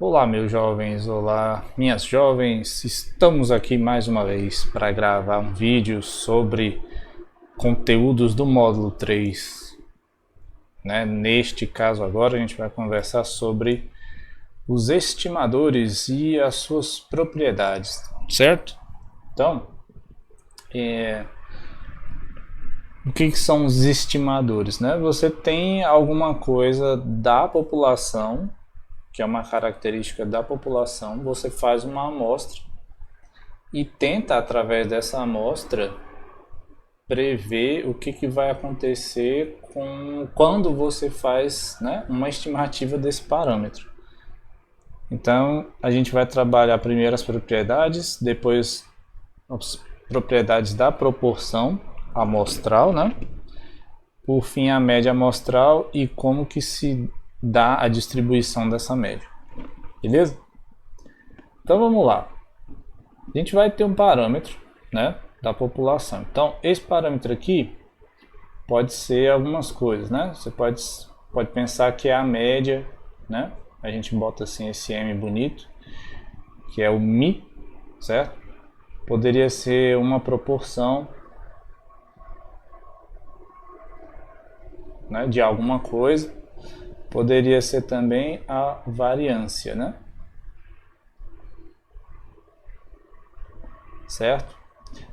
Olá, meus jovens, olá, minhas jovens. Estamos aqui mais uma vez para gravar um vídeo sobre conteúdos do módulo 3. Neste caso agora a gente vai conversar sobre os estimadores e as suas propriedades, certo? Então, o que são os estimadores? Você tem alguma coisa da população, que é uma característica da população, você faz uma amostra e tenta, através dessa amostra, prever o que vai acontecer quando você faz uma estimativa desse parâmetro. Então, a gente vai trabalhar primeiro as propriedades, depois as propriedades da proporção amostral, por fim a média amostral e como que se dá a distribuição dessa média. Beleza? Então vamos lá. A gente vai ter um parâmetro, da população. Então esse parâmetro aqui pode ser algumas coisas, Você pode pensar que é a média, A gente bota assim esse M bonito, que é o Mi, certo? Poderia ser uma proporção, de alguma coisa. Poderia ser também a variância, Certo?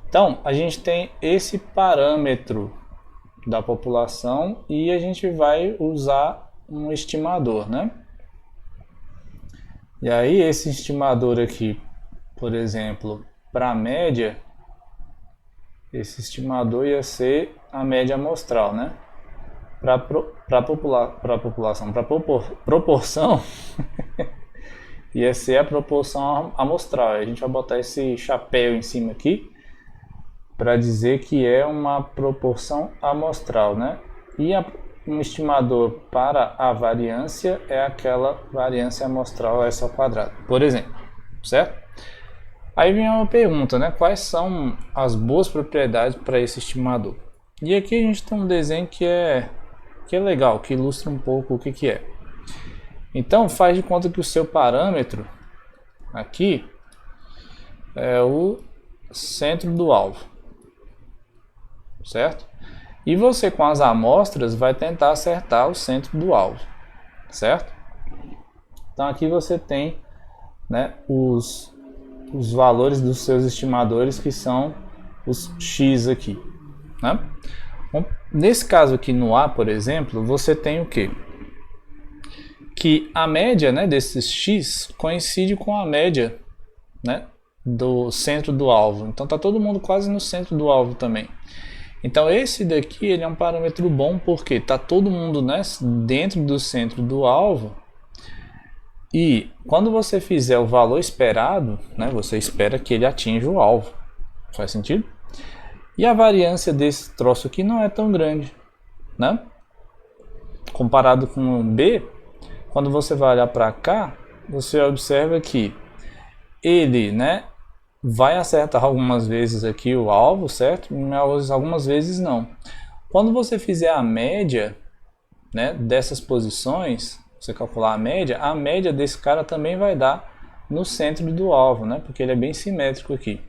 Então, a gente tem esse parâmetro da população e a gente vai usar um estimador, E aí esse estimador aqui, por exemplo, para a média, esse estimador ia ser a média amostral, Para população, para proporção, ia ser a proporção amostral. A gente vai botar esse chapéu em cima aqui para dizer que é uma proporção amostral, E um estimador para a variância é aquela variância amostral S ao quadrado, por exemplo, certo? Aí vem uma pergunta, Quais são as boas propriedades para esse estimador? E aqui a gente tem um desenho que é legal, que ilustra um pouco o que é. Então faz de conta que o seu parâmetro aqui é o centro do alvo, certo? E você com as amostras vai tentar acertar o centro do alvo, certo? Então aqui você tem os valores dos seus estimadores, que são os X aqui, Bom, nesse caso aqui no A, por exemplo, você tem o quê? Que a média desses X coincide com a média do centro do alvo. Então está todo mundo quase no centro do alvo também. Então esse daqui ele é um parâmetro bom porque está todo mundo dentro do centro do alvo. E quando você fizer o valor esperado, você espera que ele atinja o alvo. Faz sentido? E a variância desse troço aqui não é tão grande, Comparado com o B, quando você vai olhar para cá, você observa que ele, vai acertar algumas vezes aqui o alvo, certo? Mas algumas vezes não. Quando você fizer a média, dessas posições, você calcular a média desse cara também vai dar no centro do alvo, Porque ele é bem simétrico aqui.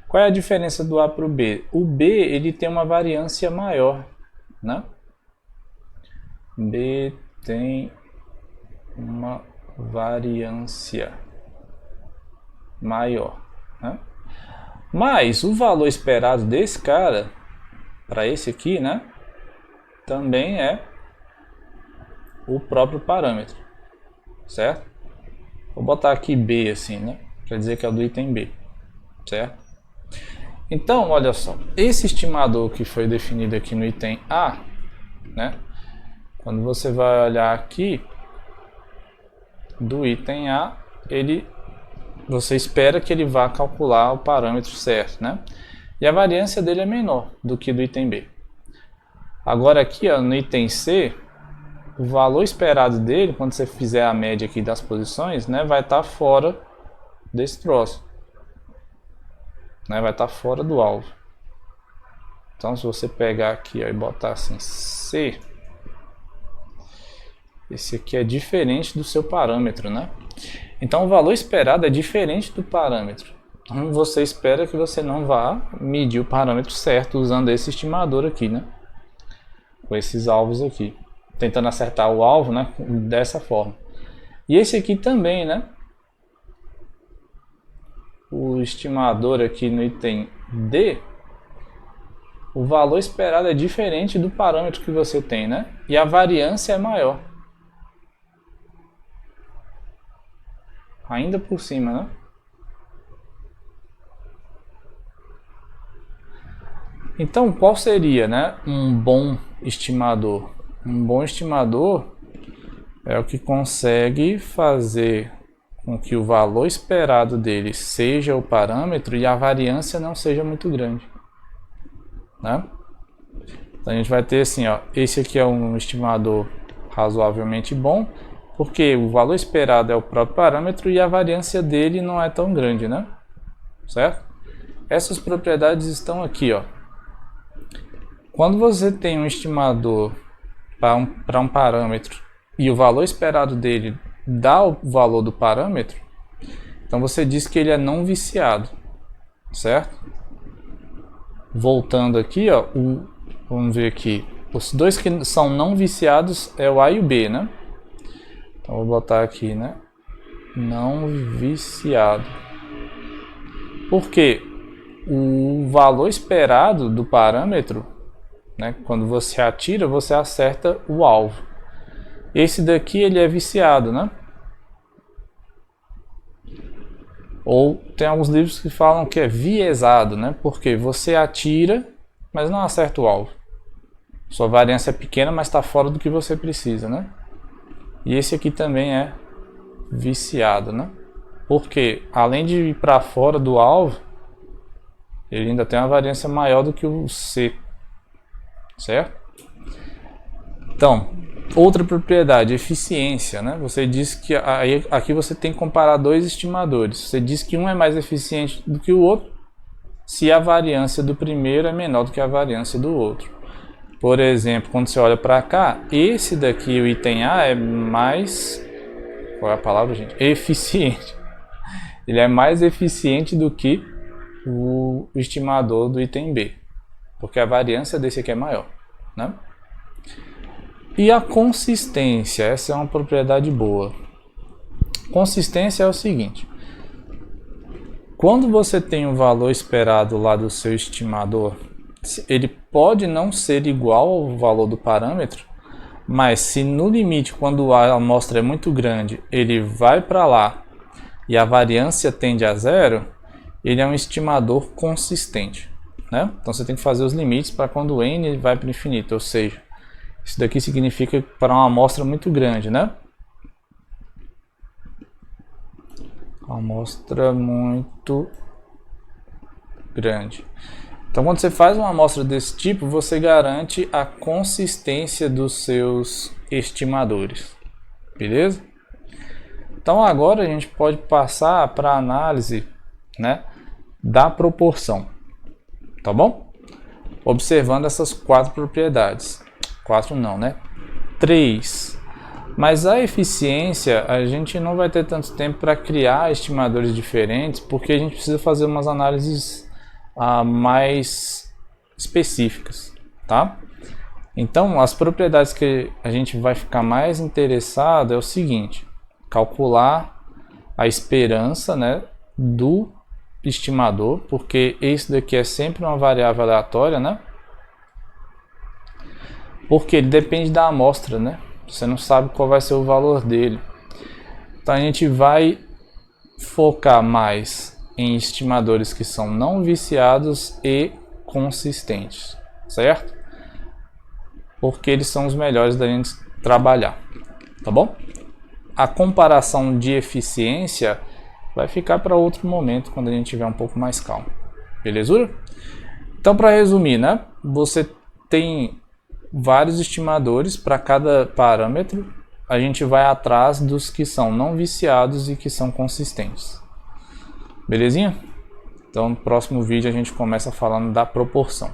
Qual é a diferença do A para o B? O B ele tem uma variância maior, B tem uma variância maior, Mas o valor esperado desse cara para esse aqui, também é o próprio parâmetro, certo? Vou botar aqui B assim, para dizer que é o do item B, certo? Então, olha só, esse estimador que foi definido aqui no item A, quando você vai olhar aqui do item A, você espera que ele vá calcular o parâmetro certo, E a variância dele é menor do que do item B. Agora aqui, no item C, o valor esperado dele, quando você fizer a média aqui das posições, vai estar fora desse troço. Vai estar fora do alvo. Então se você pegar aqui e botar assim C, esse aqui é diferente do seu parâmetro, Então o valor esperado é diferente do parâmetro. Então você espera que você não vá medir o parâmetro certo usando esse estimador aqui, né? Com esses alvos aqui. Tentando acertar o alvo, né? Dessa forma. E esse aqui também, né? O estimador aqui no item D, o valor esperado é diferente do parâmetro que você tem, né? E a variância é maior. Ainda por cima, né? Então, qual seria, né, um bom estimador? Um bom estimador é o que consegue fazer com que o valor esperado dele seja o parâmetro e a variância não seja muito grande, né? Então a gente vai ter assim, ó, esse aqui é um estimador razoavelmente bom, porque o valor esperado é o próprio parâmetro e a variância dele não é tão grande, né? Certo? Essas propriedades estão aqui, ó. Quando você tem um estimador para um parâmetro e o valor esperado dele dá o valor do parâmetro, então você diz que ele é não viciado, certo? Voltando aqui, ó, vamos ver aqui, os dois que são não viciados é o A e o B, né? Então vou botar aqui, né? Não viciado. Porque o valor esperado do parâmetro, né, quando você atira, você acerta o alvo. Esse daqui ele é viciado, né? Ou tem alguns livros que falam que é viesado, né? Porque você atira, mas não acerta o alvo. Sua variância é pequena, mas está fora do que você precisa, né? E esse aqui também é viciado, né? Porque além de ir para fora do alvo, ele ainda tem uma variância maior do que o C, certo? Então, outra propriedade, eficiência, né? Você diz que aqui você tem que comparar dois estimadores. Você diz que um é mais eficiente do que o outro se a variância do primeiro é menor do que a variância do outro. Por exemplo, quando você olha para cá, esse daqui, o item A, é mais... Qual é a palavra, gente? Eficiente. Ele é mais eficiente do que o estimador do item B, porque a variância desse aqui é maior, né? E a consistência, essa é uma propriedade boa. Consistência é o seguinte: quando você tem um valor esperado lá do seu estimador, ele pode não ser igual ao valor do parâmetro, mas se no limite, quando a amostra é muito grande, ele vai para lá e a variância tende a zero, ele é um estimador consistente, né? Então você tem que fazer os limites para quando o n vai para o infinito, ou seja, isso daqui significa para uma amostra muito grande, né? Uma amostra muito grande. Então quando você faz uma amostra desse tipo, você garante a consistência dos seus estimadores, beleza? Então agora a gente pode passar para a análise, né, da proporção, tá bom? Observando essas quatro propriedades. Quatro não, né? 3. Mas a eficiência, a gente não vai ter tanto tempo para criar estimadores diferentes, porque a gente precisa fazer umas análises mais específicas, tá? Então, as propriedades que a gente vai ficar mais interessado é o seguinte: calcular a esperança, né, do estimador, porque esse daqui é sempre uma variável aleatória, né? Porque ele depende da amostra, né? Você não sabe qual vai ser o valor dele. Então a gente vai focar mais em estimadores que são não viciados e consistentes, certo? Porque eles são os melhores da gente trabalhar, tá bom? A comparação de eficiência vai ficar para outro momento, quando a gente tiver um pouco mais calmo, belezura? Então, para resumir, né? Você tem vários estimadores para cada parâmetro. A gente vai atrás dos que são não viciados e que são consistentes. Belezinha? Então no próximo vídeo a gente começa falando da proporção.